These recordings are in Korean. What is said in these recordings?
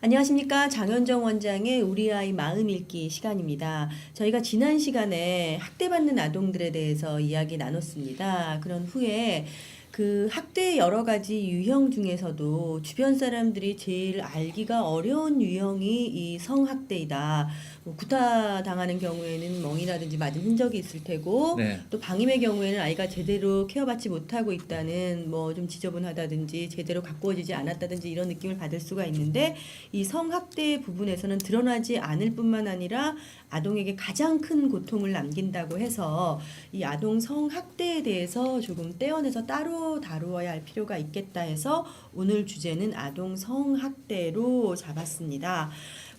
안녕하십니까. 장현정 원장의 우리 아이 마음 읽기 시간입니다. 저희가 지난 시간에 학대받는 아동들에 대해서 이야기 나눴습니다. 그런 후에 그 학대의 여러 가지 유형 중에서도 주변 사람들이 제일 알기가 어려운 유형이 이 성학대이다. 뭐 구타당하는 경우에는 멍이라든지 맞은 흔적이 있을 테고, 네. 또 방임의 경우에는 아이가 제대로 케어받지 못하고 있다는 뭐 좀 지저분하다든지 제대로 가꾸어지지 않았다든지 이런 느낌을 받을 수가 있는데, 이 성학대 부분에서는 드러나지 않을 뿐만 아니라 아동에게 가장 큰 고통을 남긴다고 해서 이 아동 성학대에 대해서 조금 떼어내서 따로 다루어야 할 필요가 있겠다 해서 오늘 주제는 아동 성학대로 잡았습니다.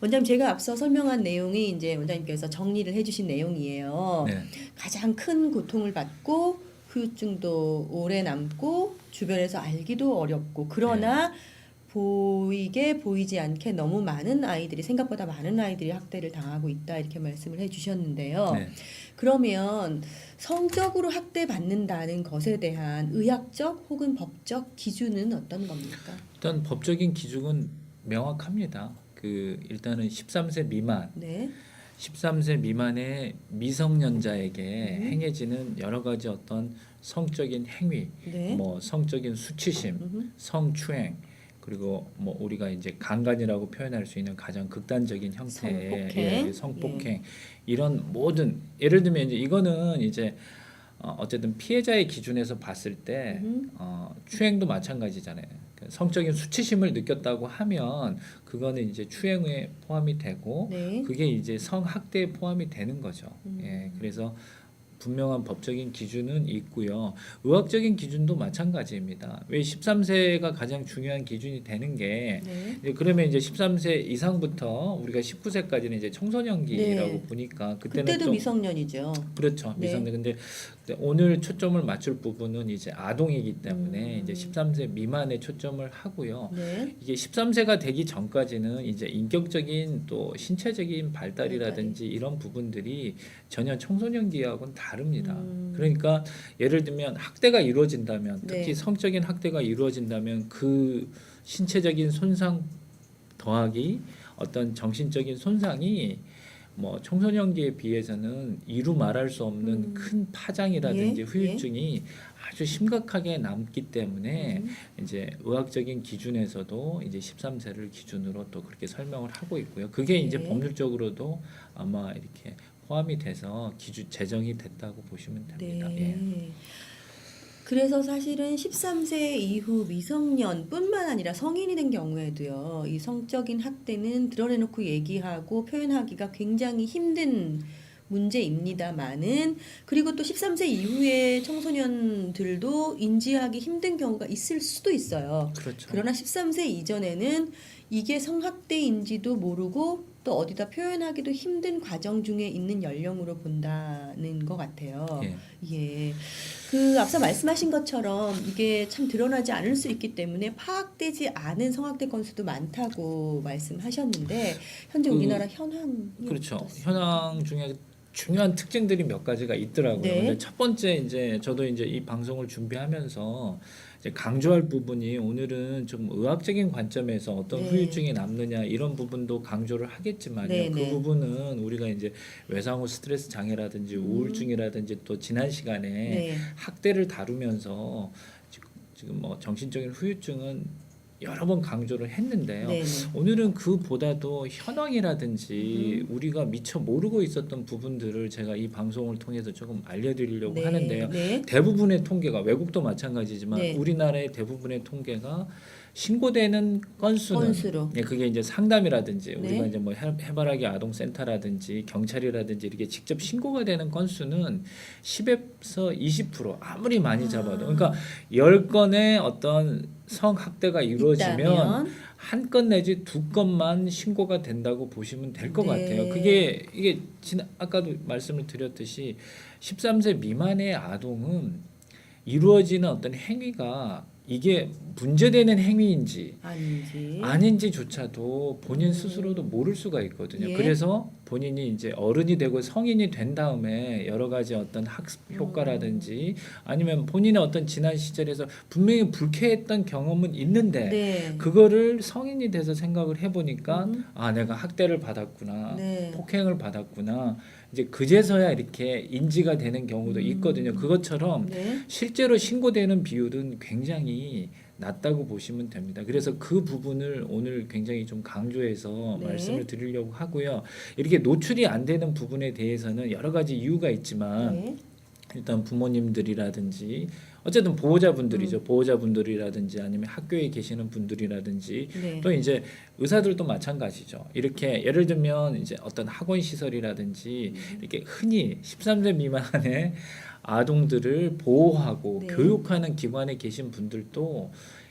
원장님, 제가 앞서 설명한 내용이 이제 원장님께서 정리를 해주신 내용이에요. 네. 가장 큰 고통을 받고 후유증도 오래 남고 주변에서 알기도 어렵고, 그러나 보이게 보이지 않게 너무 많은 아이들이, 생각보다 많은 아이들이 학대를 당하고 있다, 이렇게 말씀을 해주셨는데요. 네. 그러면 성적으로 학대받는다는 것에 대한 의학적 혹은 법적 기준은 어떤 겁니까? 일단 법적인 기준은 명확합니다. 일단은 13세 미만, 네. 13세 미만의 미성년자에게 행해지는 여러 가지 어떤 성적인 행위, 네. 뭐 성적인 수치심, 성추행, 그리고 뭐 우리가 이제 강간이라고 표현할 수 있는 가장 극단적인 형태의 성폭행. 성폭행, 이런 모든, 예를 들면 이제 이거는 이제 어쨌든 피해자의 기준에서 봤을 때 추행도 마찬가지잖아요. 성적인 수치심을 느꼈다고 하면 그거는 이제 추행에 포함이 되고, 네. 그게 이제 성학대에 포함이 되는 거죠. 예, 그래서 분명한 법적인 기준은 있고요. 의학적인 기준도 마찬가지입니다. 왜 13세가 가장 중요한 기준이 되는 게, 네. 그러면 이제 13세 이상부터 우리가 19세까지는 이제 청소년기라고 네. 보니까 그때는 그때도 좀, 미성년이죠. 그렇죠. 네. 미성년. 근데 오늘 초점을 맞출 부분은 이제 아동이기 때문에 이제 13세 미만에 초점을 하고요. 네. 이게 13세가 되기 전까지는 이제 인격적인 또 신체적인 발달이라든지 이런 부분들이 전혀 청소년기하고는 다릅니다. 그러니까 예를 들면 학대가 이루어진다면, 특히 네. 성적인 학대가 이루어진다면 그 신체적인 손상 더하기 어떤 정신적인 손상이 뭐 청소년기에 비해서는 이루 말할 수 없는 큰 파장이라든지 예, 후유증이 아주 심각하게 남기 때문에 이제 의학적인 기준에서도 이제 13세를 기준으로 또 그렇게 설명을 하고 있고요. 그게 이제 네. 법률적으로도 아마 이렇게 포함이 돼서 기준 제정이 됐다고 보시면 됩니다. 네. 예. 그래서 사실은 13세 이후 미성년뿐만 아니라 성인이 된 경우에도요, 이 성적인 학대는 드러내놓고 얘기하고 표현하기가 굉장히 힘든 문제입니다만은, 그리고 또 13세 이후의 청소년들도 인지하기 힘든 경우가 있을 수도 있어요. 그렇죠. 그러나 13세 이전에는 이게 성학대인지도 모르고 또 어디다 표현하기도 힘든 과정 중에 있는 연령으로 본다는 것 같아요. 예. 예. 그 앞서 말씀하신 것처럼 이게 참 드러나지 않을 수 있기 때문에 파악되지 않은 성학대 건수도 많다고 말씀하셨는데, 현재 우리나라 현황이 그렇죠. 어떻습니까? 현황 중에 중요한 특징들이 몇 가지가 있더라고요. 네. 근데 첫 번째, 이제 저도 이제 이 방송을 준비하면서 이제 강조할 부분이, 오늘은 좀 의학적인 관점에서 어떤 네. 후유증이 남느냐 이런 부분도 강조를 하겠지만요. 네, 그 네. 부분은 우리가 이제 외상 후 스트레스 장애라든지 우울증이라든지 또 지난 시간에 네. 학대를 다루면서 지금 뭐 정신적인 후유증은 여러 번 강조를 했는데요. 네. 오늘은 그보다도 현황이라든지 우리가 미처 모르고 있었던 부분들을 제가 이 방송을 통해서 조금 알려드리려고 네. 하는데요. 네. 대부분의 통계가, 외국도 마찬가지지만 네. 우리나라의 대부분의 통계가 신고되는 건수는, 건수로. 예, 그게 이제 상담이라든지 네. 우리가 이제 뭐 해바라기 아동센터라든지 경찰이라든지 이렇게 직접 신고가 되는 건수는 10에서 20%, 아무리 많이 잡아도, 그러니까 10건의 어떤 성학대가 이루어지면 있다면? 한 건 내지 두 건만 신고가 된다고 보시면 될 것 네. 같아요. 이게 아까도 말씀을 드렸듯이 13세 미만의 아동은 이루어지는 어떤 행위가 이게 문제되는 행위인지 아닌지. 아닌지조차도 본인 스스로도 모를 수가 있거든요. 예. 그래서 본인이 이제 어른이 되고 성인이 된 다음에 여러 가지 어떤 학습 효과라든지 아니면 본인의 어떤 지난 시절에서 분명히 불쾌했던 경험은 있는데 네. 그거를 성인이 돼서 생각을 해보니까 음. 아 내가 학대를 받았구나, 네. 폭행을 받았구나. 이제 그제서야 이렇게 인지가 되는 경우도 있거든요. 그것처럼 네. 실제로 신고되는 비율은 굉장히 낮다고 보시면 됩니다. 그래서 그 부분을 오늘 굉장히 좀 강조해서 네. 말씀을 드리려고 하고요. 이렇게 노출이 안 되는 부분에 대해서는 여러 가지 이유가 있지만 네. 일단 부모님들이라든지 어쨌든 보호자분들이죠. 보호자분들이라든지 아니면 학교에 계시는 분들이라든지 네. 또 이제 의사들도 마찬가지죠. 이렇게 예를 들면 이제 어떤 학원 시설이라든지 이렇게 흔히 13세 미만의 아동들을 보호하고 네. 교육하는 기관에 계신 분들도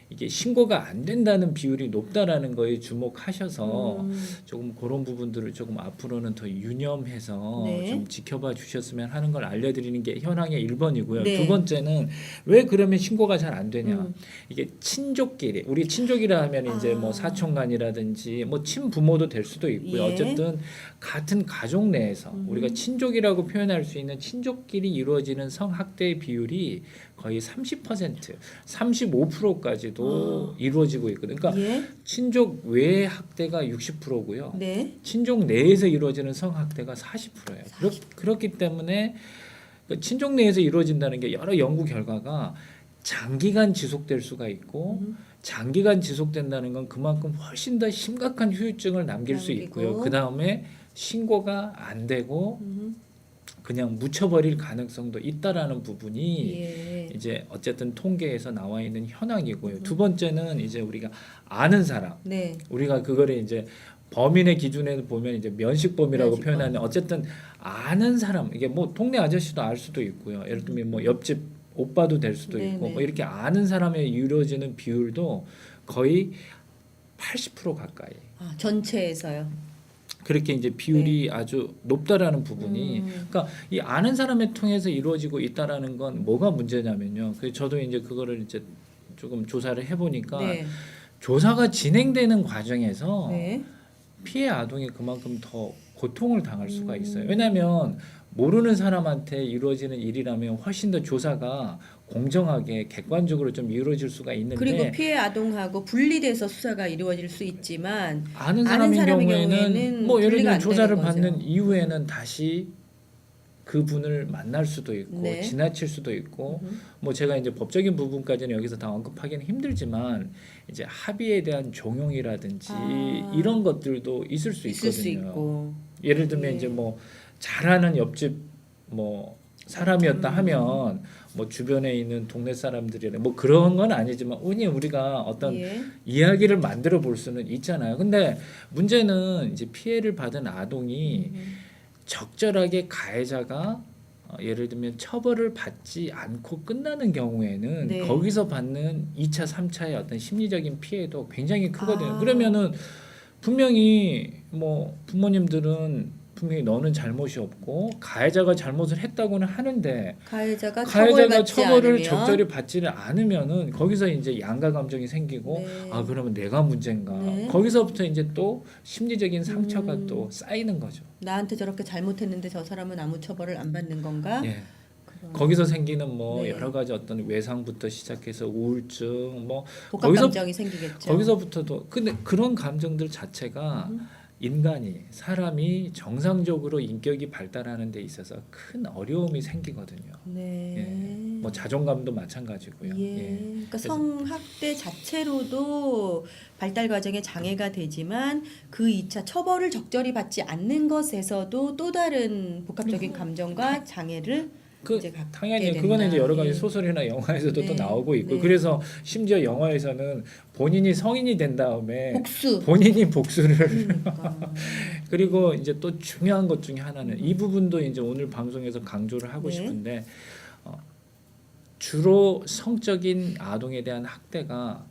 이게 신고가 안 된다는 비율이 높다라는 거에 주목하셔서 조금 그런 부분들을 조금 앞으로는 더 유념해서 네. 좀 지켜봐 주셨으면 하는 걸 알려드리는 게 현황의 1번이고요. 네. 두 번째는 왜 그러면 신고가 잘 안 되냐? 음. 이게 친족끼리 우리 친족이라 하면 이제 뭐 아. 사촌간이라든지 뭐 친부모도 될 수도 있고요. 예. 어쨌든 같은 가족 내에서 우리가 친족이라고 표현할 수 있는 친족끼리 이루어지는 성학대의 비율이 거의 30%, 35%까지도 이루어지고 있거든요. 그러니까 예. 친족 외의 학대가 60%고요. 네. 친족 내에서 이루어지는 성학대가 40%예요. 그렇기 때문에 그 친족 내에서 이루어진다는 게 여러 연구 결과가 장기간 지속될 수가 있고 장기간 지속된다는 건 그만큼 훨씬 더 심각한 후유증을 남길 수 있고요. 남기고. 그 다음에 신고가 안 되고 그냥 묻혀버릴 가능성도 있다라는 부분이 예. 이제 어쨌든 통계에서 나와 있는 현황이고요. 두 번째는 이제 우리가 아는 사람, 네. 우리가 그거를 이제 범인의 기준에 보면 이제 면식범이라고 면식범. 표현하는 어쨌든 아는 사람 이게 뭐 동네 아저씨도 알 수도 있고요. 예를 들면 뭐 옆집 오빠도 될 수도 있고 네네. 뭐 이렇게 아는 사람에 이루어지는 비율도 거의 80% 가까이. 아, 전체에서요. 그렇게 이제 비율이 네. 아주 높다라는 부분이 그러니까 이 아는 사람을 통해서 이루어지고 있다라는 건 뭐가 문제냐면요. 그래서 저도 이제 그거를 이제 조금 조사를 해보니까 네. 조사가 진행되는 과정에서 네. 피해 아동이 그만큼 더 고통을 당할 수가 있어요. 왜냐하면 모르는 사람한테 이루어지는 일이라면 훨씬 더 조사가 공정하게 객관적으로 좀 이루어질 수가 있는데 그리고 피해 아동하고 분리돼서 수사가 이루어질 수 있지만 아는 아는 사람인 사람의 경우에는 경우에는 뭐 예를 분리가 들면 안 조사를 되는 거죠. 받는 이후에는 다시 그분을 만날 수도 있고 네. 지나칠 수도 있고 뭐 제가 이제 법적인 부분까지는 여기서 다 언급하기는 힘들지만 이제 합의에 대한 종용이라든지 이런 것들도 있을 수 있을 수 있거든요. 있고. 예를 들면 예. 이제 뭐 잘하는 옆집 뭐 사람이었다 하면 뭐 주변에 있는 동네 사람들이나 뭐 그런 건 아니지만 운이 우리가 어떤 예. 이야기를 만들어 볼 수는 있잖아요. 근데 문제는 이제 피해를 받은 아동이 적절하게 가해자가 예를 들면 처벌을 받지 않고 끝나는 경우에는 네. 거기서 받는 2차, 3차의 어떤 심리적인 피해도 굉장히 크거든요. 아. 그러면은 분명히 뭐 부모님들은 분명히 너는 잘못이 없고 가해자가 잘못을 했다고는 하는데 가해자가 가해자가 처벌받지 처벌을 않으면 적절히 받지를 않으면은 거기서 이제 양가 감정이 생기고 네. 아 그러면 내가 문제인가 네. 거기서부터 이제 또 심리적인 상처가 또 쌓이는 거죠. 나한테 저렇게 잘못했는데 저 사람은 아무 처벌을 안 받는 건가? 예. 그런 거기서 생기는 뭐 네. 여러 가지 어떤 외상부터 시작해서 우울증 뭐 복합 거기서- 감정이 생기겠죠. 거기서부터도 근데 그런 감정들 자체가 인간이 사람이 정상적으로 인격이 발달하는 데 있어서 큰 어려움이 생기거든요. 네. 예. 뭐 자존감도 마찬가지고요. 예. 예. 그러니까 성학대 자체로도 발달 과정에 장애가 되지만 그 2차 처벌을 적절히 받지 않는 것에서도 또 다른 복합적인 감정과 장애를 그 이제 갖게 당연히 된다. 그거는 이제 여러 가지 예. 소설이나 영화에서도 네. 또 나오고 있고 네. 그래서 심지어 영화에서는 본인이 성인이 된 다음에 복수. 본인이 복수를 그러니까. 그리고 이제 또 중요한 것 중에 하나는 이 부분도 이제 오늘 방송에서 강조를 하고 네. 싶은데 주로 성적인 아동에 대한 학대가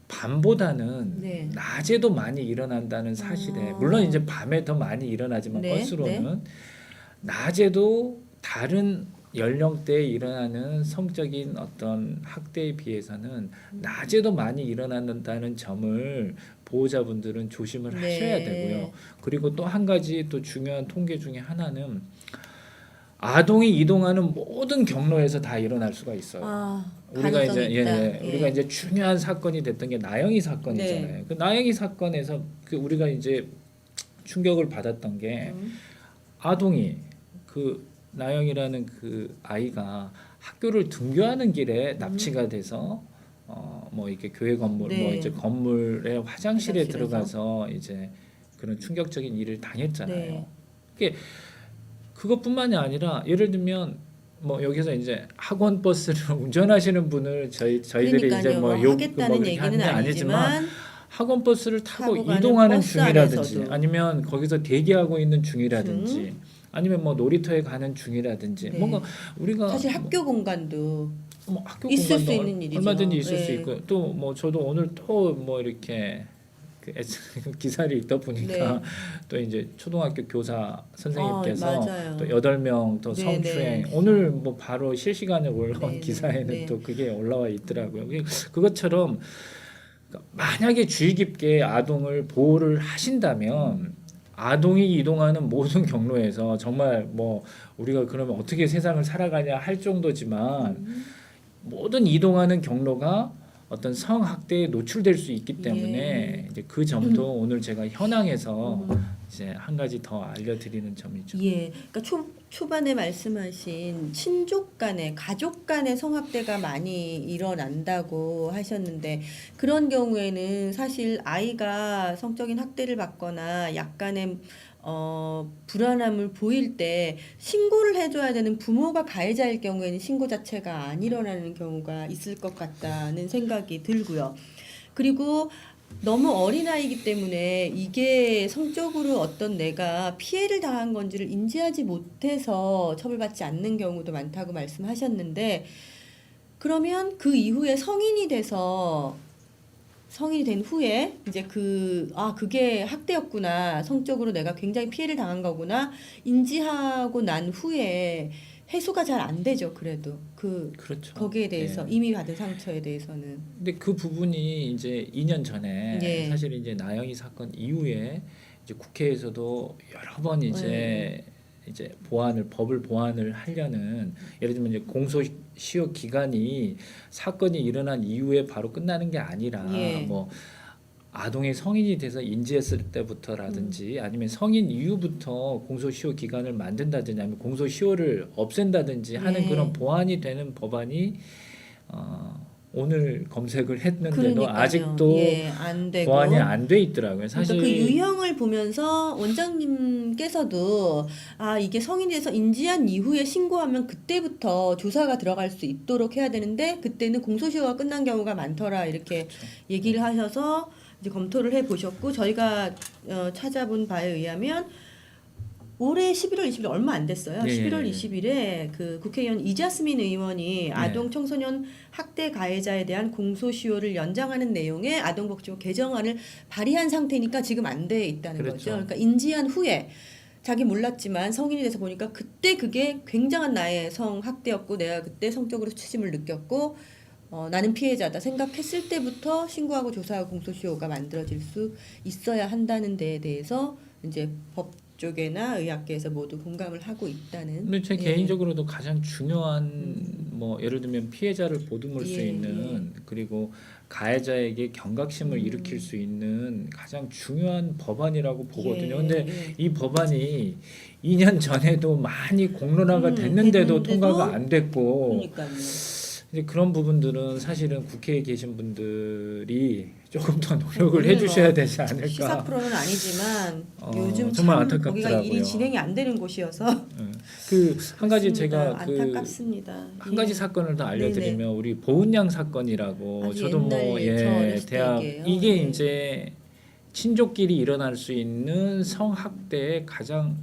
밤보다는 네. 낮에도 많이 일어난다는 사실에 아. 물론 이제 밤에 더 많이 일어나지만 네, 건수로는 낮에도 다른 연령대에 일어나는 성적인 어떤 학대에 비해서는 낮에도 많이 일어난다는 점을 보호자분들은 조심을 네. 하셔야 되고요. 그리고 또 한 가지 또 중요한 통계 중에 하나는 아동이 이동하는 모든 경로에서 다 일어날 수가 있어요. 우리가 가능성이 이제 있다. 우리가 이제 중요한 사건이 됐던 게 나영이 사건이잖아요. 네. 그 나영이 사건에서 그 우리가 이제 충격을 받았던 게 아동이 그 나영이라는 그 아이가 학교를 등교하는 길에 납치가 돼서 뭐 이렇게 교회 건물 네. 뭐 이제 건물의 화장실에 화장실에서. 들어가서 이제 그런 충격적인 일을 당했잖아요. 네. 그게 그것뿐만이 아니라 예를 들면 뭐 여기서 이제 학원 버스를 운전하시는 분을 저희들이 이제 그러니까요. 뭐 하겠다는 얘기는 아니지만 학원 버스를 타고 타고 가는 이동하는 버스 중이라든지 안에서도. 아니면 거기서 대기하고 있는 중이라든지 아니면 뭐 놀이터에 가는 중이라든지 네. 뭔가 우리가 사실 학교 공간도 뭐 학교 있을 공간도 수 있는 일이죠. 얼마든지 있을 수 네. 있고 또 뭐 저도 오늘 또 뭐 이렇게 그 기사를 읽다 보니까 네. 또 이제 초등학교 교사 선생님께서 맞아요. 또 8명 더 네, 성추행 네. 오늘 뭐 바로 실시간에 올라온 네, 기사에는 네. 또 그게 올라와 있더라고요. 그것처럼 만약에 주의 깊게 아동을 보호를 하신다면 아동이 이동하는 모든 경로에서 정말 뭐 우리가 그러면 어떻게 세상을 살아가냐 할 정도지만 모든 이동하는 경로가 어떤 성학대에 노출될 수 있기 때문에 예. 이제 그 점도 오늘 제가 현황에서 이제 한 가지 더 알려드리는 점이죠. 예, 그러니까 초반에 말씀하신 친족 간의 가족 간의 성학대가 많이 일어난다고 하셨는데 그런 경우에는 사실 아이가 성적인 학대를 받거나 약간의 불안함을 보일 때 신고를 해줘야 되는 부모가 가해자일 경우에는 신고 자체가 안 일어나는 경우가 있을 것 같다는 생각이 들고요. 그리고 너무 어린아이이기 때문에 이게 성적으로 어떤 내가 피해를 당한 건지를 인지하지 못해서 처벌받지 않는 경우도 많다고 말씀하셨는데 그러면 그 이후에 성인이 된 후에 이제 그게 학대였구나. 성적으로 내가 굉장히 피해를 당한 거구나. 인지하고 난 후에 해소가 잘 안 되죠. 그래도 그렇죠. 거기에 대해서 네. 이미 받은 상처에 대해서는. 근데 그 부분이 이제 2년 전에 예. 사실 이제 나영이 사건 이후에 이제 국회에서도 여러 번 이제 법을 보완을 하려는 예를 들면 이제 공소시효 기간이 사건이 일어난 이후에 바로 끝나는 게 아니라 예. 뭐 아동이 성인이 돼서 인지했을 때부터라든지 아니면 성인 이후부터 공소시효 기간을 만든다든지 아니면 공소시효를 없앤다든지 하는 네. 그런 보완이 되는 법안이 오늘 검색을 했는데도 그러니까요. 아직도 예, 안 되고. 보완이 안 돼 있더라고요. 사실 그러니까 그 유형을 보면서 원장님께서도 이게 성인이 돼서 인지한 이후에 신고하면 그때부터 조사가 들어갈 수 있도록 해야 되는데 그때는 공소시효가 끝난 경우가 많더라 이렇게 얘기를 하셔서 이제 검토를 해 보셨고 저희가 찾아본 바에 의하면 올해 11월 20일 얼마 안 됐어요. 예. 11월 20일에 그 국회의원 이자스민 의원이 아동 청소년 학대 가해자에 대한 공소시효를 연장하는 내용의 아동복지법 개정안을 발의한 상태니까 지금 안 돼 있다는 그렇죠. 거죠. 그러니까 인지한 후에 자기 몰랐지만 성인이 돼서 보니까 그때 그게 굉장한 나의 성학대였고 내가 그때 성적으로 수치심을 느꼈고 나는 피해자다 생각했을 때부터 신고하고 조사하고 공소시효가 만들어질 수 있어야 한다는 데에 대해서 이제 법 쪽에나 의학계에서 모두 공감을 하고 있다는. 근데 제 예. 개인적으로도 가장 중요한 뭐 예를 들면 피해자를 보듬을 수 예, 있는 그리고 가해자에게 경각심을 일으킬 수 있는 가장 중요한 법안이라고 보거든요. 근데 이 법안이 2년 전에도 많이 공론화가 됐는데도 통과가 안 됐고 그러니까요. 이제 그런 부분들은 사실은 국회에 계신 분들이 조금 더 노력을 해주셔야 되지 않을까. 시사 프로는 아니지만 요즘 정말 참 거기가 안타깝더라고요. 일이 진행이 안 되는 곳이어서 그 한 가지 그렇습니다. 제가 안타깝습니다. 한 가지 사건을 더 알려드리면 네네. 우리 보은양 사건이라고 아주 저도 뭐 옛날 저 어렸을 대학 때 얘기예요. 이게 네. 이제 친족끼리 일어날 수 있는 성학대의 가장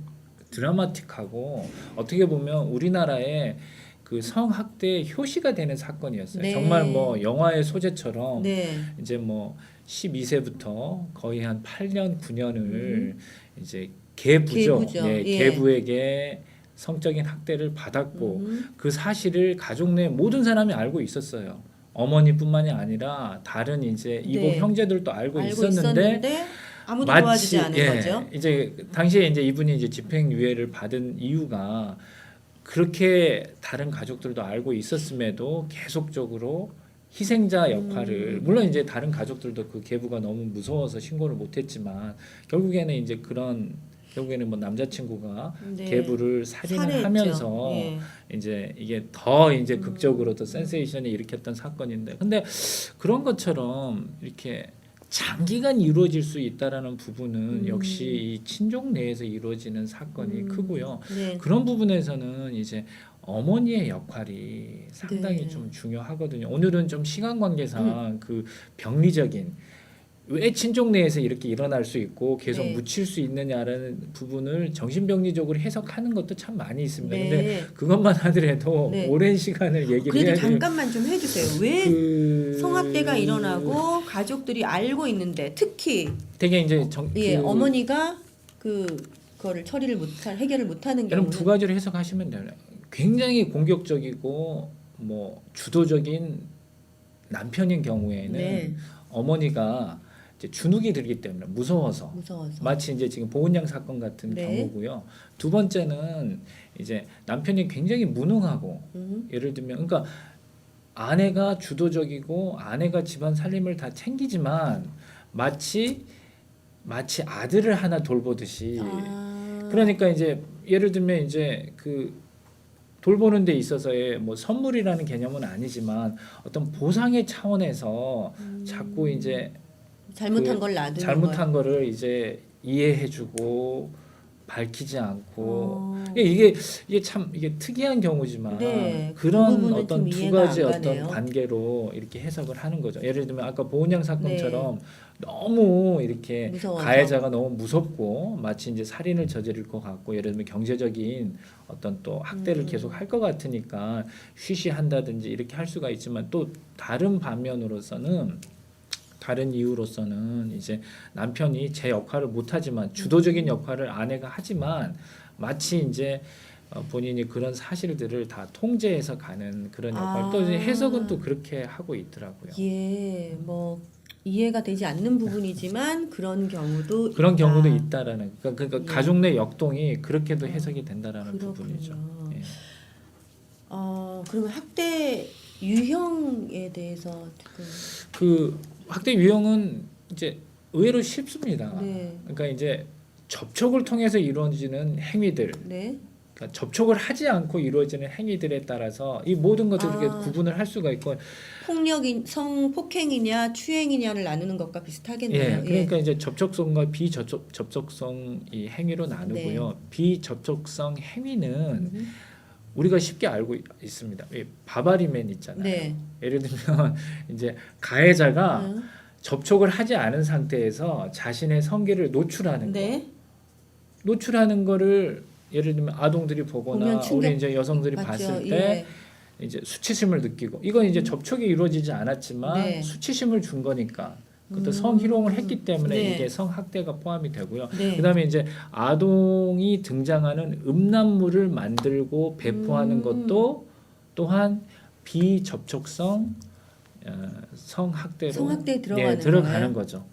드라마틱하고 어떻게 보면 우리나라의 그 성학대 효시가 되는 사건이었어요. 네. 정말 뭐 영화의 소재처럼 네. 이제 뭐 12세부터 거의 한 8년 9년을 이제 계부죠. 계부죠. 예, 예. 계부에게 성적인 학대를 받았고 그 사실을 가족 내 모든 사람이 알고 있었어요. 어머니뿐만이 아니라 다른 이제 이복 네. 형제들도 알고 있었는데 아무도 도와주지 않은 거죠. 이제 당시에 이제 이분이 이제 집행유예를 받은 이유가 그렇게 다른 가족들도 알고 있었음에도 계속적으로 희생자 역할을 물론 이제 다른 가족들도 그 계부가 너무 무서워서 신고를 못했지만 결국에는 이제 결국에는 뭐 남자친구가 네. 계부를 살인을 살해했죠. 하면서 예. 이제 이게 더 이제 극적으로 더 센세이션이 일으켰던 사건인데 근데 그런 것처럼 이렇게 장기간 이루어질 수 있다라는 부분은 역시 이 친족 내에서 이루어지는 사건이 크고요. 네. 그런 부분에서는 이제 어머니의 역할이 상당히 네. 좀 중요하거든요. 오늘은 좀 시간 관계상 그 병리적인 왜 친족 내에서 이렇게 일어날 수 있고 계속 네. 묻힐 수 있느냐라는 부분을 정신병리적으로 해석하는 것도 참 많이 있습니다. 네. 근데 그것만 하더라도 네. 오랜 시간을 얘기를 그래도 해야 돼요. 잠깐만 좀 해주세요. 왜 그 성학대가 일어나고 가족들이 알고 있는데 특히 되게 이제 어머니가 그거를 처리를 못할 해결을 못하는 여러분 경우는 두 가지로 해석하시면 돼요. 굉장히 공격적이고 뭐 주도적인 남편인 경우에는 네. 어머니가 이제 주눅이 들기 때문에 무서워서 마치 이제 지금 보은양 사건 같은 네. 경우고요. 두 번째는 이제 남편이 굉장히 무능하고 예를 들면 그러니까 아내가 주도적이고 아내가 집안 살림을 다 챙기지만 마치 아들을 하나 돌보듯이 그러니까 이제 예를 들면 이제 그 돌보는 데 있어서의 뭐 선물이라는 개념은 아니지만 어떤 보상의 차원에서 자꾸 이제 잘못한 걸 놔두는 잘못한 거를 이제 이해해주고 밝히지 않고 이게 참 이게 특이한 경우지만 네, 그런 그 어떤 좀 두 이해가 가지 안 어떤 가네요. 관계로 이렇게 해석을 하는 거죠. 예를 들면 아까 보은양 사건처럼 너무 이렇게 무서워서. 가해자가 너무 무섭고 마치 이제 살인을 저지를 것 같고 예를 들면 경제적인 어떤 또 학대를 계속 할 것 같으니까 쉬쉬한다든지 이렇게 할 수가 있지만 또 다른 반면으로서는 다른 이유로서는 이제 남편이 제 역할을 못하지만 주도적인 역할을 아내가 하지만 마치 이제 본인이 그런 사실들을 다 통제해서 가는 그런 역할. 또 이제 해석은 또 그렇게 하고 있더라고요. 예, 뭐 이해가 되지 않는 부분이지만 그런 경우도 있다라는 그러니까 예. 가족 가족 내 역동이 그렇게도 해석이 된다라는 그렇군요. 부분이죠. 예. 그러면 학대 유형에 대해서 조금 그 학대 유형은 이제 의외로 쉽습니다. 네. 그러니까 이제 접촉을 통해서 이루어지는 행위들, 네. 그러니까 접촉을 하지 않고 이루어지는 행위들에 따라서 이 모든 것들을 이렇게 구분을 할 수가 있고, 폭력인 성폭행이냐 추행이냐를 나누는 것과 비슷하겠네요. 예, 그러니까 이제 접촉성과 비접촉성 이 행위로 나누고요. 비접촉성 행위는 우리가 쉽게 알고 있습니다. 바바리맨 있잖아요. 네. 예를 들면 이제 가해자가 접촉을 하지 않은 상태에서 자신의 성기를 노출하는 네. 거. 노출하는 거를 예를 들면 아동들이 보거나 우리 이제 여성들이 봤을 때 이제 수치심을 느끼고 이건 이제 접촉이 이루어지지 않았지만 수치심을 준 거니까 그것도 성희롱을 했기 때문에 이게 성학대가 포함이 되고요. 그다음에 이제 아동이 등장하는 음란물을 만들고 배포하는 것도 또한 비접촉성 성학대로 성학대에 들어가는 거죠.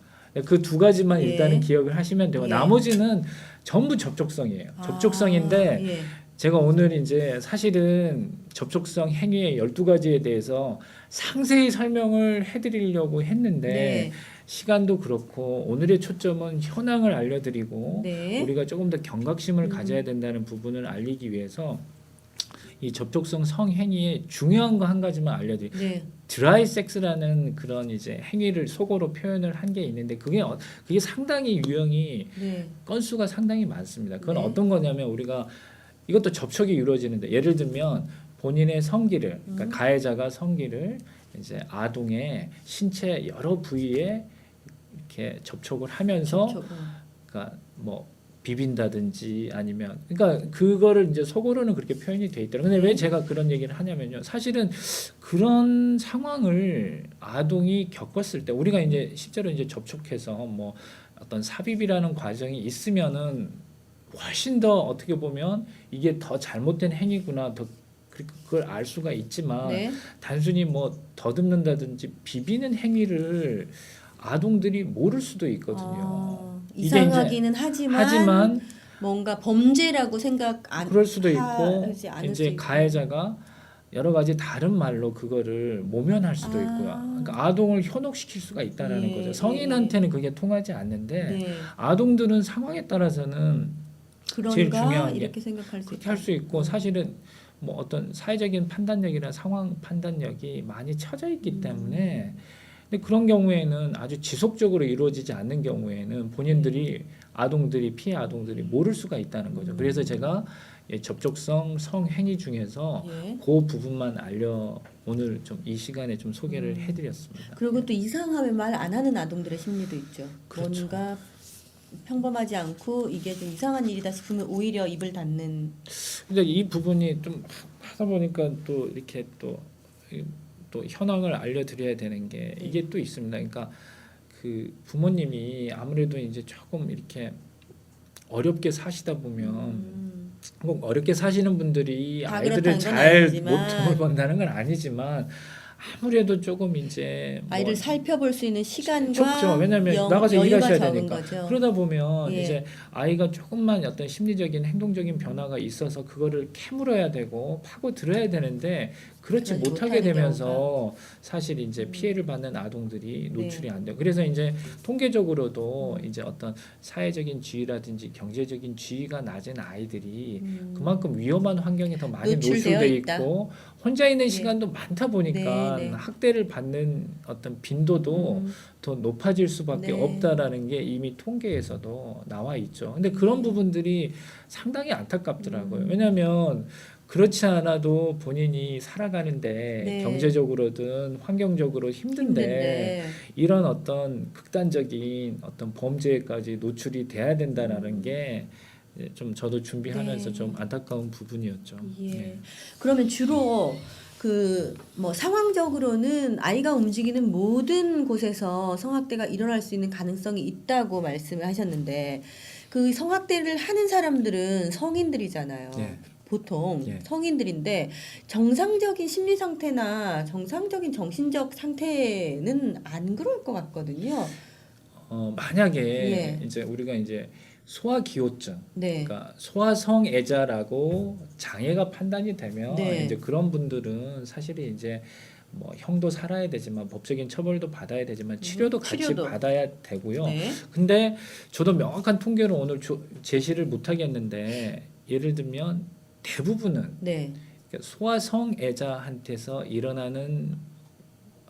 그 두 가지만 일단은 기억을 하시면 되고 나머지는 전부 접촉성이에요. 접촉성인데 제가 오늘 이제 사실은 접촉성 행위의 12가지에 대해서 상세히 설명을 해드리려고 했는데 시간도 그렇고 오늘의 초점은 현황을 알려드리고 우리가 조금 더 경각심을 가져야 된다는 부분을 알리기 위해서 이 접촉성 성행위의 중요한 거 한 가지만 알려드릴게요. 드라이 섹스라는 그런 이제 행위를 속어로 표현을 한 게 있는데 그게 상당히 유형이 건수가 상당히 많습니다. 그건 어떤 거냐면 우리가 이것도 접촉이 이루어지는데 예를 들면 본인의 성기를 그러니까 가해자가 성기를 이제 아동의 신체 여러 부위에 이렇게 접촉을 하면서 그러니까 뭐 비빈다든지 아니면 그러니까 그거를 이제 속어로는 그렇게 표현이 돼 있더라고요. 근데 왜 제가 그런 얘기를 하냐면요. 사실은 그런 상황을 아동이 겪었을 때 우리가 이제 실제로 이제 접촉해서 뭐 어떤 삽입이라는 과정이 있으면은 훨씬 더 어떻게 보면 이게 더 잘못된 행위구나 더 그걸 알 수가 있지만 네. 단순히 뭐 더듬는다든지 비비는 행위를 아동들이 모를 수도 있거든요. 이게 이상하기는 하지만 뭔가 범죄라고 생각 안 그럴 수도 있고 하지 않을 수 이제 있고. 가해자가 여러 가지 다른 말로 그거를 모면할 수도 있고요. 그러니까 아동을 현혹시킬 수가 있다라는 예, 거죠. 성인한테는 그게 통하지 않는데 네. 아동들은 상황에 따라서는 제일 그런가 중요한 게 이렇게 생각할 수 그렇게 있다. 할 수 있고 사실은 뭐 어떤 사회적인 판단력이나 상황 판단력이 많이 처져 있기 때문에 근데 그런 경우에는 아주 지속적으로 이루어지지 않는 경우에는 본인들이 아동들이 피해 아동들이 모를 수가 있다는 거죠. 그래서 제가 접촉성 성행위 중에서 예. 그 부분만 오늘 좀 이 시간에 좀 소개를 해드렸습니다. 그리고 또 이상하면 말 안 하는 아동들의 심리도 있죠. 그렇죠. 뭔가 평범하지 않고 이게 좀 이상한 일이다 싶으면 오히려 입을 닫는. 근데 이 부분이 좀 하다 보니까 또 이렇게 또 현황을 알려드려야 되는 게 이게 또 있습니다. 그러니까 그 부모님이 아무래도 이제 조금 이렇게 어렵게 사시다 보면 꼭 어렵게 사시는 분들이 다 아이들을 그렇다는 건 잘 아니지만. 돈을 번다는 건 아니지만 아무래도 조금 이제 아이를 뭐 살펴볼 수 있는 시간과 적죠. 왜냐하면 나가서 여유가 일하셔야 적은 되니까. 거죠. 그러다 보면 예. 이제 아이가 조금만 어떤 심리적인 행동적인 변화가 있어서 그거를 캐물어야 되고 파고 들어야 되는데 그렇지 그러지 못하게 못하는 되면서 사실 이제 피해를 받는 아동들이 노출이 안 돼요. 그래서 이제 통계적으로도 이제 어떤 사회적인 지위라든지 경제적인 지위가 낮은 아이들이 그만큼 위험한 환경에 더 많이 노출되어 노출돼 있다. 있고 혼자 있는 시간도 많다 보니까 네, 네. 학대를 받는 어떤 빈도도 더 높아질 수밖에 네. 없다라는 게 이미 통계에서도 나와 있죠. 근데 그런 부분들이 상당히 안타깝더라고요. 왜냐하면 그렇지 않아도 본인이 살아가는데 네. 경제적으로든 환경적으로 힘든데 이런 어떤 극단적인 어떤 범죄까지 노출이 돼야 된다라는 게 좀 저도 준비하면서 네. 좀 안타까운 부분이었죠. 예. 네. 그러면 주로 그 뭐 상황적으로는 아이가 움직이는 모든 곳에서 성학대가 일어날 수 있는 가능성이 있다고 말씀을 하셨는데 그 성학대를 하는 사람들은 성인들이잖아요. 예. 보통 예. 성인들인데 정상적인 심리 상태나 정상적인 정신적 상태는 안 그럴 것 같거든요. 만약에 예. 이제 우리가 이제 소아기호증, 네. 그러니까 소아성애자라고 장애가 판단이 되면 네. 이제 그런 분들은 사실은 이제 뭐 형도 살아야 되지만 법적인 처벌도 받아야 되지만 치료도 같이 치료도. 받아야 되고요. 네. 근데 저도 명확한 통계를 오늘 제시를 못 하겠는데 예를 들면 대부분은 네. 그러니까 소아성애자한테서 일어나는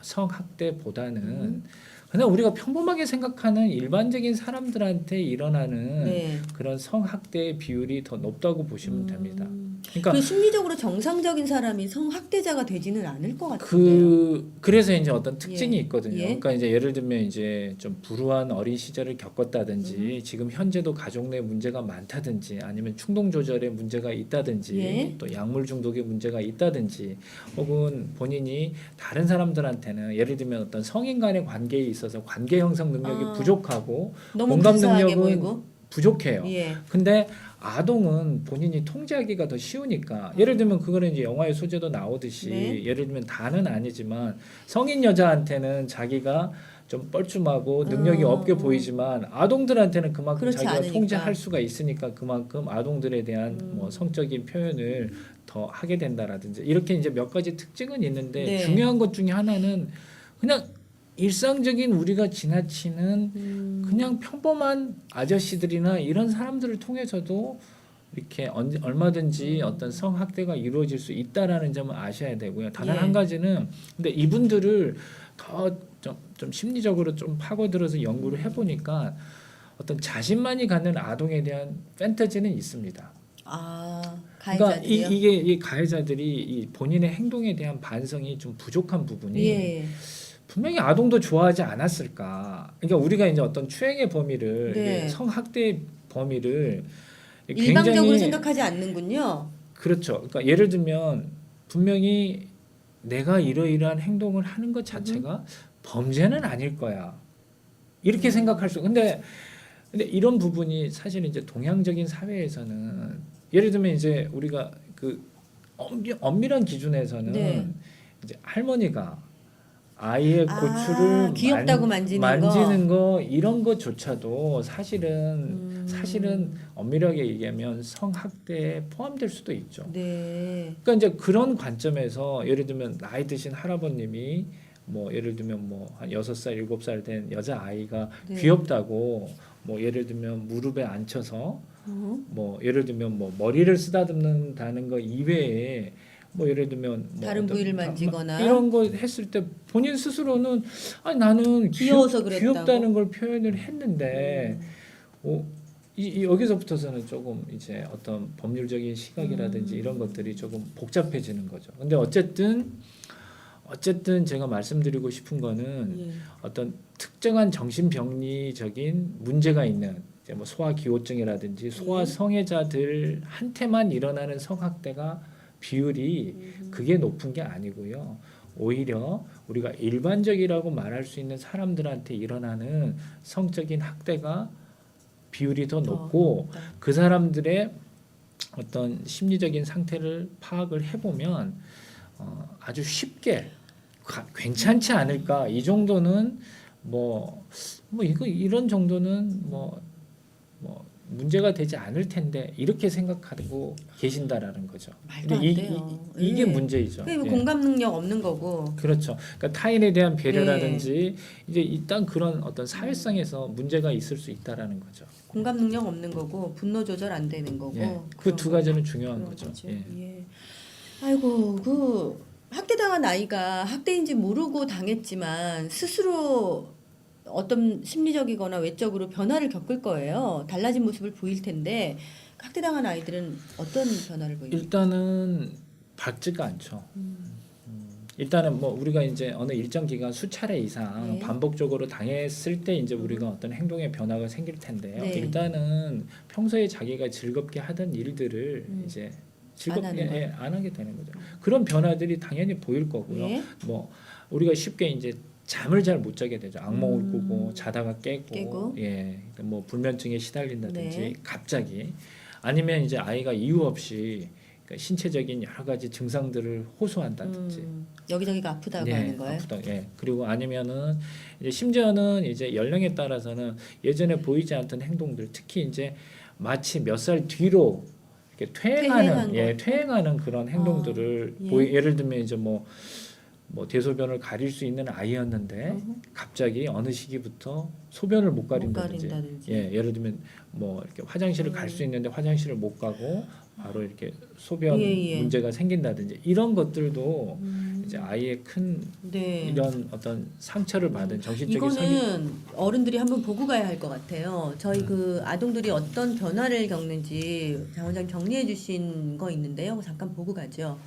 성학대보다는 그냥 우리가 평범하게 생각하는 일반적인 사람들한테 일어나는 네. 그런 성학대의 비율이 더 높다고 보시면 됩니다. 그러니까 그 심리적으로 정상적인 사람이 성학대자가 되지는 않을 것 같은데요. 그래서 이제 어떤 특징이 예. 있거든요. 예. 그러니까 이제 예를 들면 이제 좀 불우한 어린 시절을 겪었다든지 지금 현재도 가족 내 문제가 많다든지 아니면 충동 조절에 문제가 있다든지 예. 또 약물 중독에 문제가 있다든지 혹은 본인이 다른 사람들한테는 예를 들면 어떤 성인 간의 관계에 있어서 관계 형성 능력이 부족하고 너무 공감 근사하게 능력은 보이고. 부족해요. 예. 근데 아동은 본인이 통제하기가 더 쉬우니까 예를 들면 그거는 이제 영화의 소재도 나오듯이 네. 예를 들면 다는 아니지만 성인 여자한테는 자기가 좀 뻘쭘하고 능력이 없게 보이지만 아동들한테는 그만큼 그렇지 자기가 않으니까. 통제할 수가 있으니까 그만큼 아동들에 대한 뭐 성적인 표현을 더 하게 된다라든지 이렇게 이제 몇 가지 특징은 있는데 네. 중요한 것 중에 하나는 그냥 일상적인 우리가 지나치는 그냥 평범한 아저씨들이나 이런 사람들을 통해서도 이렇게 얼마든지 어떤 성학대가 이루어질 수 있다라는 점을 아셔야 되고요. 다른 예. 한 가지는 근데 이분들을 더 좀 심리적으로 좀 파고들어서 연구를 해보니까 어떤 자신만이 갖는 아동에 대한 판타지는 있습니다. 아, 그러니까 가해자들이요? 이 가해자들이 이 본인의 행동에 대한 반성이 좀 부족한 부분이 예. 분명히 아동도 좋아하지 않았을까. 그러니까 우리가 이제 어떤 추행의 범위를 네. 이게 성학대 범위를 일방적으로 굉장히 생각하지 않는군요. 그렇죠. 그러니까 예를 들면 분명히 내가 이러이러한 행동을 하는 것 자체가 범죄는 아닐 거야. 이렇게 생각할 수. 근데 근데 이런 부분이 사실 이제 동양적인 사회에서는 예를 들면 이제 우리가 그 엄밀한 기준에서는 네. 이제 할머니가 아이의 고추를 귀엽다고 만지는 거 이런 것조차도 사실은 엄밀하게 얘기하면 성학대에 포함될 수도 있죠. 네. 그러니까 이제 그런 관점에서 예를 들면 나이 드신 할아버님이 뭐 예를 들면 뭐 한 6살, 7살 된 여자 아이가 네. 귀엽다고 뭐 예를 들면 무릎에 앉혀서 뭐 예를 들면 뭐 머리를 쓰다듬는다는 거 이외에 뭐 예를 들면 뭐 다른 부위를 만지거나 이런 거 했을 때 본인 스스로는 아니 나는 귀여워서 그랬다고. 귀엽다는 걸 표현을 했는데 여기서부터서는 조금 이제 어떤 법률적인 시각이라든지 이런 것들이 조금 복잡해지는 거죠. 근데 어쨌든 제가 말씀드리고 싶은 거는 예. 어떤 특정한 정신병리적인 문제가 있는 이제 뭐 소아기호증이라든지 소아성애자들한테만 일어나는 성학대가 비율이 그게 높은 게 아니고요. 오히려 우리가 일반적이라고 말할 수 있는 사람들한테 일어나는 성적인 학대가 비율이 더 높고 그 사람들의 어떤 심리적인 상태를 파악을 해보면 아주 쉽게 괜찮지 않을까 이 정도는 뭐 이거 이런 정도는 뭐 문제가 되지 않을 텐데 이렇게 생각하고 계신다라는 거죠. 말도 안 근데 돼요. 이게 예. 문제이죠. 그게 뭐 예. 공감 능력 없는 거고. 그렇죠. 그러니까 타인에 대한 배려라든지 이제 일단 그런 어떤 사회성에서 문제가 있을 수 있다라는 거죠. 공감 능력 없는 거고 분노 조절 안 되는 거고. 예. 그 두 가지는 중요한 거죠. 예. 예. 아이고 그 학대당한 아이가 학대인지 모르고 당했지만 스스로 어떤 심리적이거나 외적으로 변화를 겪을 거예요. 달라진 모습을 보일 텐데 학대당한 아이들은 어떤 변화를 보입니까? 일단은 밝지가 않죠. 일단은 뭐 우리가 이제 어느 일정 기간 수차례 이상 네. 반복적으로 당했을 때 이제 우리가 어떤 행동의 변화가 생길 텐데요. 네. 일단은 평소에 자기가 즐겁게 하던 일들을 이제 즐겁게 안 하는 안 하게 되는 거죠. 그런 변화들이 당연히 보일 거고요. 예. 뭐 우리가 쉽게 이제 잠을 잘 못 자게 되죠. 악몽을 꾸고 자다가 깨고 예, 뭐 불면증에 시달린다든지 네. 갑자기 아니면 이제 아이가 이유 없이 그러니까 신체적인 여러 가지 증상들을 호소한다든지 여기저기가 아프다고 예, 하는 거예요. 아프다. 예. 그리고 아니면은 이제 심지어는 이제 연령에 따라서는 예전에 보이지 않던 행동들, 특히 이제 마치 몇 살 뒤로 이렇게 퇴행하는 그런 행동들을 예. 예를 들면 이제 뭐 대소변을 가릴 수 있는 아이였는데 갑자기 어느 시기부터 소변을 못 가린다든지. 예, 예를 들면 뭐 이렇게 화장실을 갈 수 있는데 화장실을 못 가고 바로 이렇게 소변 문제가 생긴다든지 이런 것들도 이제 아이의 큰 네. 이런 어떤 상처를 받은 정신적인 이거는 어른들이 한번 보고 가야 할 것 같아요. 저희 그 아동들이 어떤 변화를 겪는지 장 원장님 정리해 주신 거 있는데요. 잠깐 보고 가죠.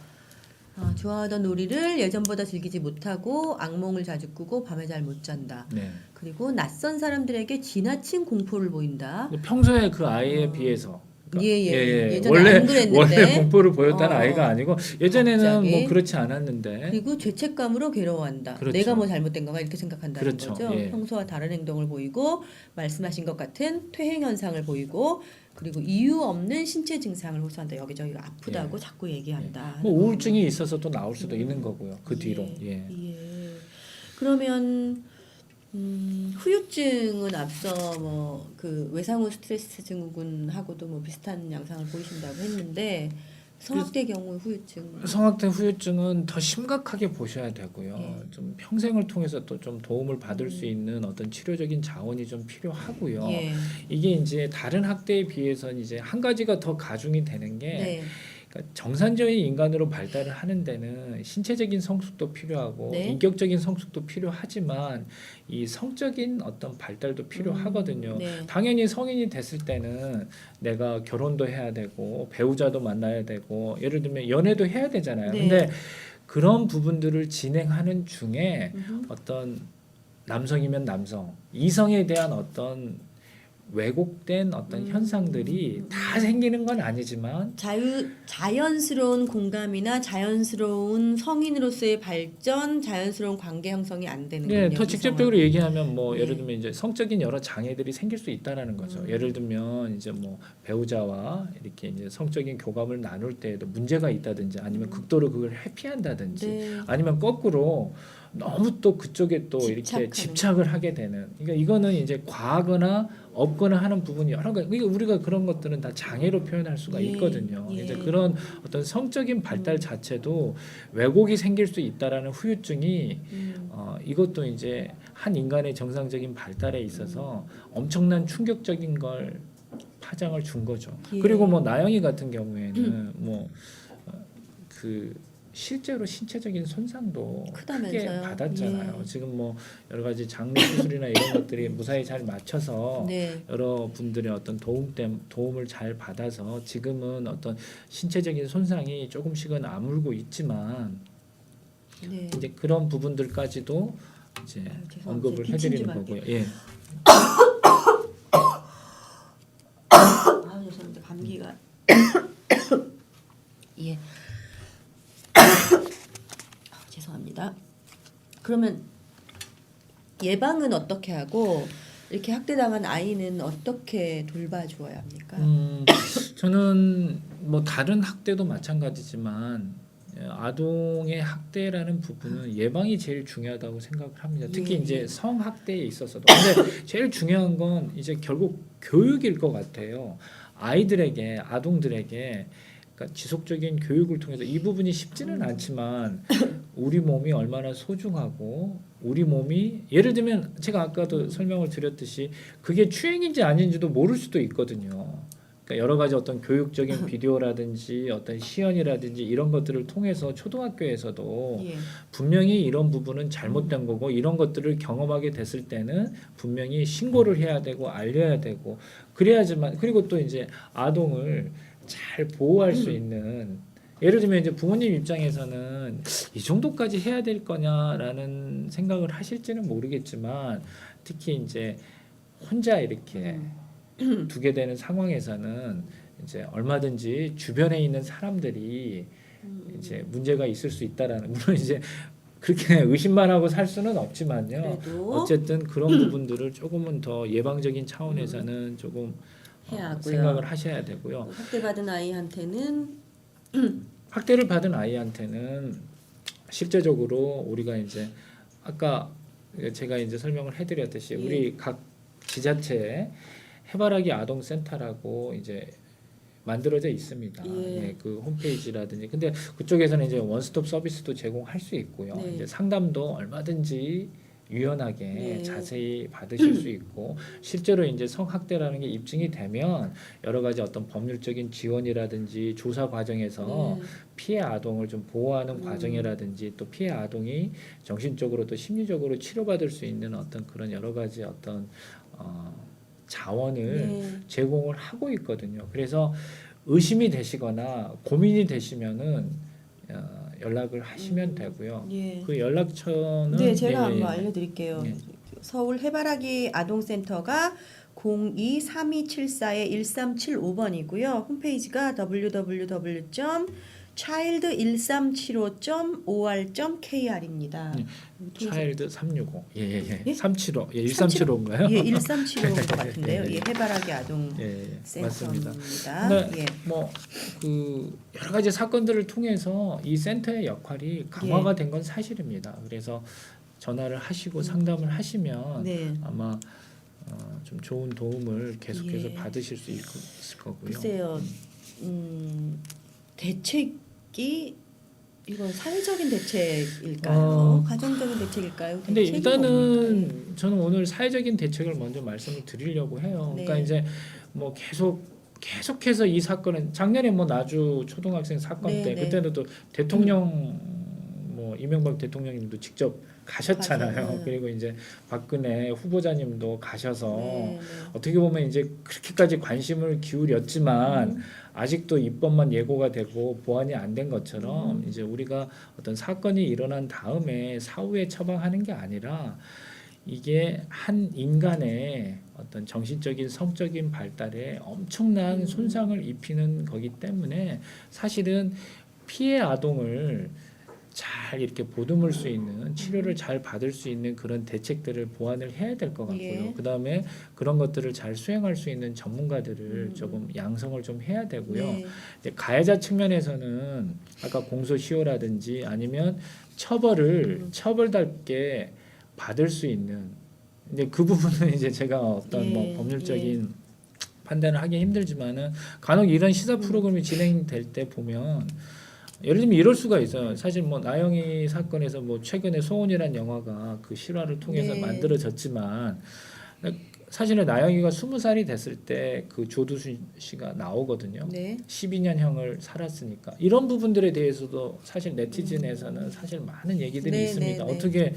좋아하던 놀이를 예전보다 즐기지 못하고 악몽을 자주 꾸고 밤에 잘 못 잔다. 네. 그리고 낯선 사람들에게 지나친 공포를 보인다. 평소에 그 아이에 비해서 예전에 안 그랬는데 원래 공포를 보였다는 아이가 아니고 예전에는 갑자기. 뭐 그렇지 않았는데 그리고 죄책감으로 괴로워한다. 그렇죠. 내가 뭐 잘못된 건가 이렇게 생각한다는 그렇죠. 거죠. 예. 평소와 다른 행동을 보이고 말씀하신 것 같은 퇴행 현상을 보이고 그리고 이유 없는 신체 증상을 호소한다. 여기저기가 아프다고 자꾸 얘기한다. 뭐 우울증이 있어서 또 나올 수도 있는 거고요. 그 뒤로. 예. 그러면 후유증은 앞서 뭐 그 외상후 스트레스 증후군하고도 뭐 비슷한 양상을 보이신다고 했는데 성학대 경우 후유증. 성학대 후유증은 더 심각하게 보셔야 되고요. 좀 평생을 통해서 또 좀 도움을 받을 수 있는 어떤 치료적인 자원이 좀 필요하고요. 이게 이제 다른 학대에 비해서는 이제 한 가지가 더 가중이 되는 게 그러니까 정상적인 인간으로 발달을 하는 데는 신체적인 성숙도 필요하고 인격적인 성숙도 필요하지만 이 성적인 어떤 발달도 필요하거든요. 당연히 성인이 됐을 때는 내가 결혼도 해야 되고 배우자도 만나야 되고 예를 들면 연애도 해야 되잖아요. 근데 그런 부분들을 진행하는 중에 어떤 남성이면 남성, 이성에 대한 어떤 왜곡된 어떤 현상들이 다 생기는 건 아니지만 자연스러운 공감이나 자연스러운 성인으로서의 발전, 자연스러운 관계 형성이 안 되는군요. 네, 더 직접적으로 얘기하면 뭐 네. 예를 들면 이제 성적인 여러 장애들이 생길 수 있다라는 거죠. 예를 들면 이제 뭐 배우자와 이렇게 이제 성적인 교감을 나눌 때에도 문제가 있다든지 아니면 극도로 그걸 회피한다든지 네. 아니면 거꾸로 너무 또 그쪽에 또 이렇게 집착하는. 집착을 하게 되는. 그러니까 이거는 이제 과하거나 없거나 하는 부분이 여러 가지. 그러니까 우리가 그런 것들은 다 장애로 표현할 수가 예, 있거든요. 예. 이제 그런 어떤 성적인 발달 자체도 왜곡이 생길 수 있다라는 후유증이 이것도 이제 한 인간의 정상적인 발달에 있어서 엄청난 충격적인 걸 파장을 준 거죠. 예. 그리고 뭐 나영이 같은 경우에는 뭐 그 실제로 신체적인 손상도 크게 크다면서요. 받았잖아요. 예. 지금 뭐 여러 가지 장례 수술이나 이런 것들이 무사히 잘 맞춰서 네. 여러 분들의 어떤 도움을 잘 받아서 지금은 어떤 신체적인 손상이 조금씩은 아물고 있지만 네. 이제 그런 부분들까지도 이제 죄송합니다. 언급을 기침 좀 해드리는 할게요. 거고요. 예. 아, 죄송합니다. 감기가. 예. 죄송합니다. 그러면 예방은 어떻게 하고 이렇게 학대당한 아이는 어떻게 돌봐주어야 합니까? 저는 뭐 다른 학대도 마찬가지지만 아동의 학대라는 부분은 예방이 제일 중요하다고 생각을 합니다. 특히 예. 이제 성학대에 있어서도. 근데 제일 중요한 건 이제 결국 교육일 것 같아요. 아이들에게, 아동들에게 그러니까 지속적인 교육을 통해서 이 부분이 쉽지는 않지만 우리 몸이 얼마나 소중하고 우리 몸이 예를 들면 제가 아까도 설명을 드렸듯이 그게 추행인지 아닌지도 모를 수도 있거든요. 그러니까 여러 가지 어떤 교육적인 비디오라든지 어떤 시연이라든지 이런 것들을 통해서 초등학교에서도 예. 분명히 이런 부분은 잘못된 거고 이런 것들을 경험하게 됐을 때는 분명히 신고를 해야 되고 알려야 되고 그래야지만 그리고 또 이제 아동을 잘 보호할 수 있는 예를 들면 이제 부모님 입장에서는 이 정도까지 해야 될 거냐라는 생각을 하실지는 모르겠지만 특히 이제 혼자 이렇게 두게 되는 상황에서는 이제 얼마든지 주변에 있는 사람들이 이제 문제가 있을 수 있다라는 물론 이제 그렇게 의심만 하고 살 수는 없지만요. 그래도 어쨌든 그런 부분들을 조금은 더 예방적인 차원에서는 조금 해야 하고요. 생각을 하셔야 되고요. 학대받은 아이한테는 학대를 받은 아이한테는 실제적으로 우리가 이제 아까 제가 이제 설명을 해드렸듯이 예. 우리 각 지자체에 해바라기 아동센터라고 이제 만들어져 있습니다. 예. 예, 그 홈페이지라든지 근데 그쪽에서는 이제 원스톱 서비스도 제공할 수 있고요. 네. 이제 상담도 얼마든지 유연하게 네. 자세히 받으실 수 있고 실제로 이제 성학대라는 게 입증이 되면 여러 가지 어떤 법률적인 지원이라든지 조사 과정에서 네. 피해 아동을 좀 보호하는 과정이라든지 또 피해 아동이 정신적으로 또 심리적으로 치료받을 수 있는 어떤 그런 여러 가지 어떤 자원을 네. 제공을 하고 있거든요. 그래서 의심이 되시거나 고민이 되시면은 연락을 하시면 되고요. 예. 그 연락처는 네, 제가 예, 예, 한번 알려드릴게요. 예. 서울 해바라기 아동센터가 02-3274-1375번이고요. 홈페이지가 www.child1375.or.kr입니다. 차일드 365. 예, 예, 예. 예? 375. 예, 1375인가요? 예, 1375인 것 같은데요. 예, 해바라기 아동 예, 예, 맞습니다. 센터입니다. 근데 예. 뭐 그 여러 가지 사건들을 통해서 이 센터의 역할이 강화가 된 건 사실입니다. 그래서 전화를 하시고 상담을 하시면 네. 아마 좀 좋은 도움을 계속해서 예. 받으실 수 있을 거고요. 글쎄요. 대책이 이건 사회적인 대책일까요? 가정적인 대책일까요? 근데 대책이 일단은 뭡니까? 저는 오늘 사회적인 대책을 먼저 말씀을 드리려고 해요. 네. 그러니까 이제 뭐 계속해서 이 사건은 작년에 뭐 나주 초등학생 사건 네, 때 네. 그때는 또 대통령 뭐 이명박 대통령님도 직접 가셨잖아요. 맞아요. 그리고 이제 박근혜 후보자님도 가셔서 네, 네. 어떻게 보면 이제 그렇게까지 관심을 기울였지만 아직도 입법만 예고가 되고 보완이 안 된 것처럼 이제 우리가 어떤 사건이 일어난 다음에 사후에 처방하는 게 아니라 이게 한 인간의 어떤 정신적인 성적인 발달에 엄청난 손상을 입히는 거기 때문에 사실은 피해 아동을 잘 이렇게 보듬을 수 있는 치료를 잘 받을 수 있는 그런 대책들을 보완을 해야 될 것 같고요. 예. 그다음에 그런 것들을 잘 수행할 수 있는 전문가들을 조금 양성을 좀 해야 되고요. 네. 이제 가해자 측면에서는 아까 공소시효라든지 아니면 처벌을 처벌답게 받을 수 있는 이제 그 부분은 이제 제가 어떤 예, 뭐 법률적인 판단을 하기 힘들지만은 간혹 이런 시사 프로그램이 진행될 때 보면 예를 들면 이럴 수가 있어요. 사실 뭐 나영이 사건에서 뭐 최근에 소원이란 영화가 그 실화를 통해서 네. 만들어졌지만 사실은 나영이가 20살이 됐을 때 그 조두순 씨가 나오거든요. 네. 12년형을 살았으니까 이런 부분들에 대해서도 사실 네티즌에서는 사실 많은 얘기들이 네, 있습니다. 네, 네. 어떻게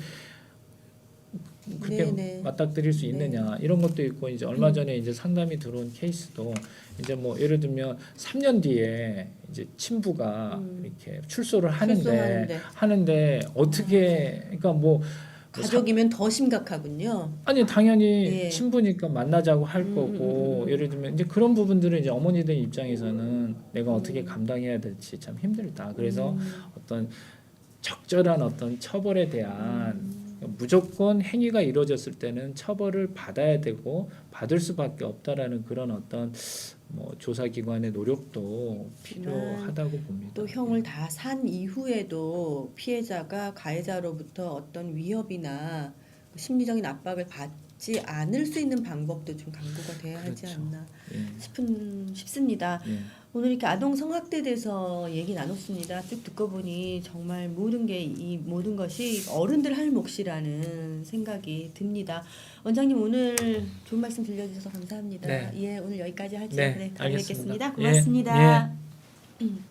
그렇게 네, 네. 맞닥뜨릴 수 있느냐 이런 것도 있고 이제 얼마 전에 이제 상담이 들어온 케이스도 이제 뭐 예를 들면 3년 뒤에 이제 친부가 이렇게 출소를 하는데 어떻게 그러니까 뭐 가족이면 더 심각하군요. 아니 당연히 예. 친부니까 만나자고 할 거고 예를 들면 이제 그런 부분들은 이제 어머니들 입장에서는 내가 어떻게 감당해야 될지 참 힘들다. 그래서 어떤 적절한 어떤 처벌에 대한 무조건 행위가 이루어졌을 때는 처벌을 받아야 되고 받을 수밖에 없다라는 그런 어떤 뭐 조사기관의 노력도 필요하다고 봅니다. 또 형을 다 산 이후에도 피해자가 가해자로부터 어떤 위협이나 심리적인 압박을 받지 않을 수 있는 방법도 좀 강구가 돼야 하지 그렇죠. 않나 예. 싶습니다. 예. 오늘 이렇게 아동 성학대에 대해서 얘기 나눴습니다. 쭉 듣고 보니 정말 이 모든 것이 어른들 할 몫이라는 생각이 듭니다. 원장님 오늘 좋은 말씀 들려주셔서 감사합니다. 네. 예, 오늘 여기까지 하죠. 네, 네, 다음에 알겠습니다. 뵙겠습니다. 예, 고맙습니다. 예.